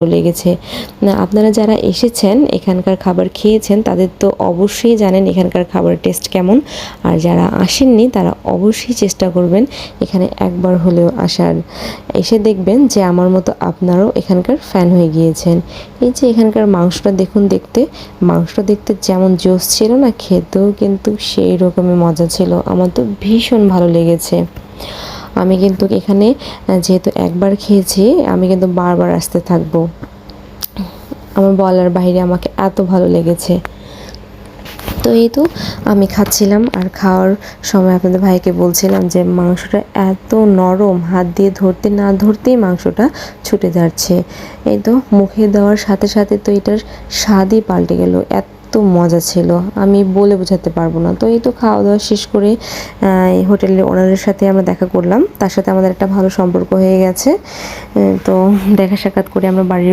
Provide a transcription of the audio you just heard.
লেগেছে। আপনারা যারা এসেছেন এখানকার খাবার খেয়েছেন তাদের তো অবশ্যই জানেন এখানকার খাবারের টেস্ট কেমন। আর যারা আসেননি তারা অবশ্যই চেষ্টা করবেন এখানে একবার হলেও আসার। এসে দেখবেন যে আমার মতো আপনারাও এখানকার ফ্যান হয়ে গিয়েছেন। এই যে এখানকার মাংসটা দেখুন, মাংসটা দেখতে যেমন জোস ছিল না, খেতেও কিন্তু সেই রকমই মজা ছিল। আমার তো ভীষণ ভালো লেগেছে। আমি কিন্তু এখানে যেহেতু একবার খেয়েছি আমি কিন্তু বারবার আসতে থাকবো। আমার বলার বাইরে আমাকে এত ভালো লেগেছে। তো এই তো আমি খাচ্ছিলাম আর খাওয়ার সময় আপনাদের ভাইকে বলছিলাম যে মাংসটা এত নরম, হাত দিয়ে ধরতে না ধরতেই মাংসটা ছুটে যাচ্ছে। এই তো মুখে দেওয়ার সাথে সাথে তো এটার স্বাদই পাল্টে গেল, এত মজা ছিল আমি বলে বোঝাতে পারবো না। তো এই তো খাওয়া দাওয়া শেষ করে এই হোটেলের ওনারের সাথে আমরা দেখা করলাম, তার সাথে আমাদের একটা ভালো সম্পর্ক হয়ে গেছে। তো দেখা সাক্ষাৎ করে আমরা বাড়ির